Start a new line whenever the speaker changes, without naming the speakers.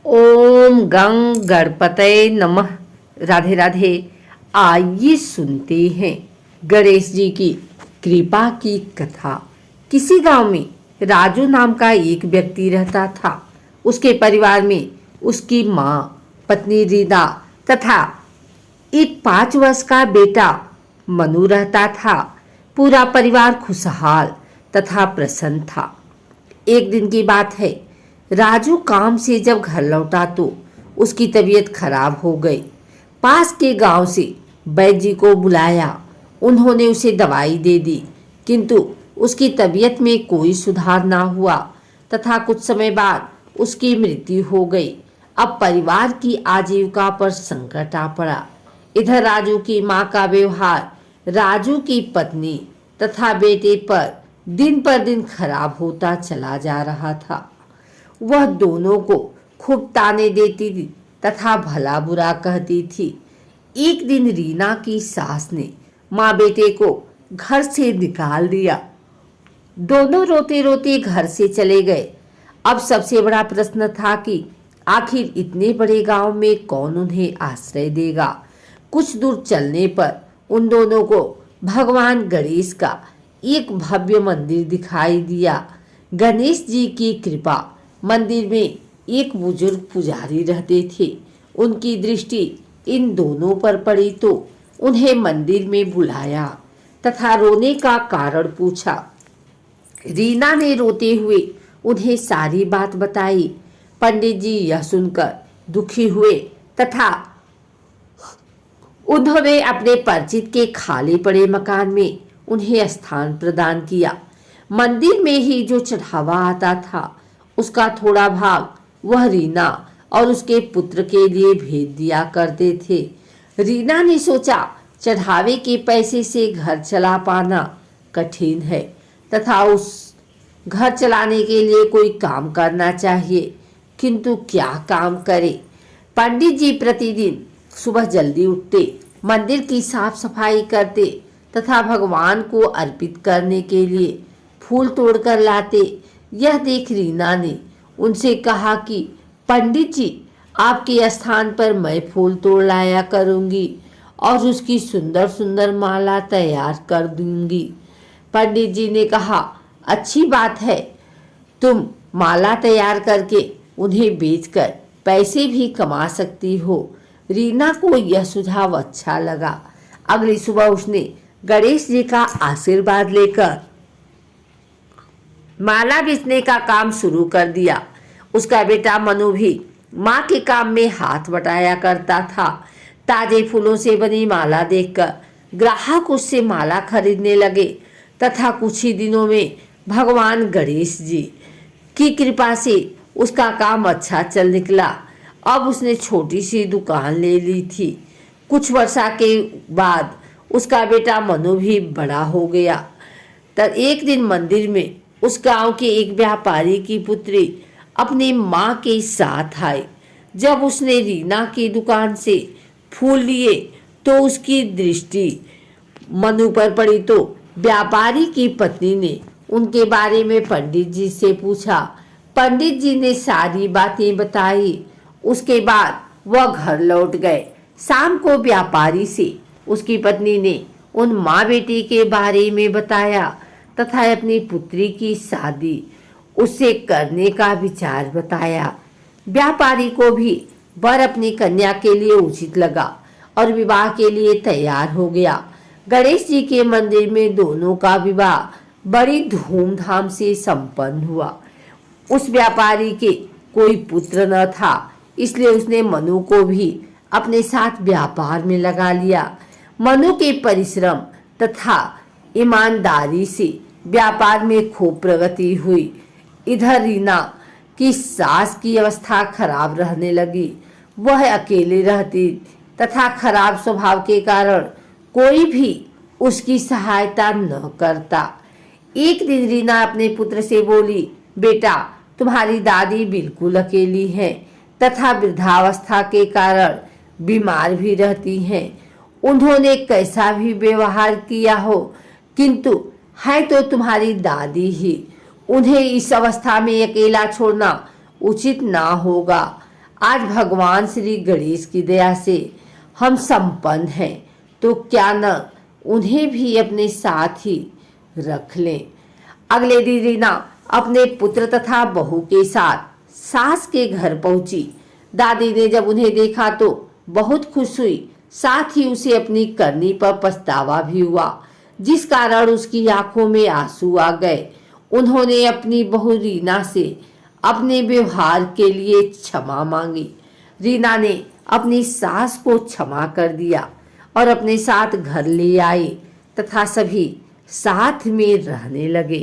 ओम गं गणपतये नमः। राधे राधे। आइए सुनते हैं गणेश जी की कृपा की कथा। किसी गांव में राजू नाम का एक व्यक्ति रहता था। उसके परिवार में उसकी माँ, पत्नी रीना तथा एक 5 वर्ष का बेटा मनु रहता था। पूरा परिवार खुशहाल तथा प्रसन्न था। एक दिन की बात है, राजू काम से जब घर लौटा तो उसकी तबीयत खराब हो गई। पास के गांव से वैद्य जी को बुलाया। उन्होंने उसे दवाई दे दी, किंतु उसकी तबीयत में कोई सुधार ना हुआ तथा कुछ समय बाद उसकी मृत्यु हो गई। अब परिवार की आजीविका पर संकट आ पड़ा। इधर राजू की माँ का व्यवहार राजू की पत्नी तथा बेटे पर दिन खराब होता चला जा रहा था। वह दोनों को खूब ताने देती थी तथा भला बुरा कहती थी। एक दिन रीना की सास ने माँ बेटे को घर से निकाल दिया। दोनों रोते रोते घर से चले गए। अब सबसे बड़ा प्रश्न था कि आखिर इतने बड़े गांव में कौन उन्हें आश्रय देगा। कुछ दूर चलने पर उन दोनों को भगवान गणेश का एक भव्य मंदिर दिखाई दिया। गणेश जी की कृपा। मंदिर में एक बुजुर्ग पुजारी रहते थे। उनकी दृष्टि इन दोनों पर पड़ी तो उन्हें मंदिर में बुलाया तथा रोने का कारण पूछा। रीना ने रोते हुए उन्हें सारी बात बताई। पंडित जी यह सुनकर दुखी हुए तथा उन्होंने अपने परिचित के खाली पड़े मकान में उन्हें स्थान प्रदान किया। मंदिर में ही जो चढ़ावा आता था उसका थोड़ा भाग वह रीना और उसके पुत्र के लिए भेज दिया करते थे। रीना ने सोचा चढ़ावे के पैसे से घर चला पाना कठिन है तथा उस घर चलाने के लिए कोई काम करना चाहिए, किंतु क्या काम करे। पंडित जी प्रतिदिन सुबह जल्दी उठते, मंदिर की साफ सफाई करते तथा भगवान को अर्पित करने के लिए फूल तोड़कर लाते। यह देख रीना ने उनसे कहा कि पंडित जी, आपके स्थान पर मैं फूल तोड़ लाया करूंगी और उसकी सुंदर सुंदर माला तैयार कर दूंगी। पंडित जी ने कहा, अच्छी बात है, तुम माला तैयार करके उन्हें बेचकर पैसे भी कमा सकती हो। रीना को यह सुझाव अच्छा लगा। अगली सुबह उसने गणेश जी का आशीर्वाद लेकर माला बेचने का काम शुरू कर दिया। उसका बेटा मनु भी माँ के काम में हाथ बटाया करता था। ताजे फूलों से बनी माला देखकर ग्राहक उससे माला खरीदने लगे तथा कुछ ही दिनों में भगवान गणेश जी की कृपा से उसका काम अच्छा चल निकला। अब उसने छोटी सी दुकान ले ली थी। कुछ वर्षा के बाद उसका बेटा मनु भी बड़ा हो गया। तब एक दिन मंदिर में उस गांव के एक व्यापारी की पुत्री अपनी माँ के साथ आई। जब उसने रीना की दुकान से फूल लिए तो उसकी दृष्टि मनु पर पड़ी तो व्यापारी की पत्नी ने उनके बारे में पंडित जी से पूछा। पंडित जी ने सारी बातें बताई। उसके बाद वह घर लौट गए। शाम को व्यापारी से उसकी पत्नी ने उन माँ बेटी के बारे में बताया तथा अपनी पुत्री की शादी उससे करने का विचार बताया। व्यापारी को भी वर अपनी कन्या के लिए उचित लगा और विवाह के लिए तैयार हो गया। गणेश जी के मंदिर में दोनों का विवाह बड़ी धूमधाम से संपन्न हुआ। उस व्यापारी के कोई पुत्र न था, इसलिए उसने मनु को भी अपने साथ व्यापार में लगा लिया। मनु के परिश्रम तथा ईमानदारी से व्यापार में खूब प्रगति हुई। इधर रीना की सास की अवस्था खराब रहने लगी। वह अकेले रहती तथा खराब स्वभाव के कारण कोई भी उसकी सहायता न करता। एक दिन रीना अपने पुत्र से बोली, बेटा, तुम्हारी दादी बिल्कुल अकेली है तथा वृद्धावस्था के कारण बीमार भी रहती हैं। उन्होंने कैसा भी व्यवहार किया हो, किंतु है तो तुम्हारी दादी ही। उन्हें इस अवस्था में अकेला छोड़ना उचित ना होगा। आज भगवान श्री गणेश की दया से हम संपन्न हैं, तो क्या न उन्हें भी अपने साथ ही रख लें। अगले दिन रीना अपने पुत्र तथा बहू के साथ सास के घर पहुंची। दादी ने जब उन्हें देखा तो बहुत खुश हुई, साथ ही उसे अपनी करनी पर पछतावा भी हुआ, जिस कारण उसकी आंखों में आंसू आ गए। उन्होंने अपनी बहू रीना से अपने व्यवहार के लिए क्षमा मांगी। रीना ने अपनी सास को क्षमा कर दिया और अपने साथ घर ले आए तथा सभी साथ में रहने लगे।